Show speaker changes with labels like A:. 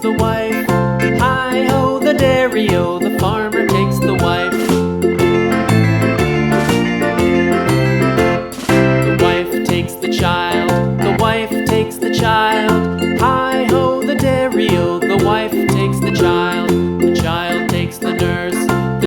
A: the wife. Hi-ho, the dairy-o, the farmer takes the wife. The wife takes the child, the wife takes the child. Hi-ho, the dairy-o, the wife takes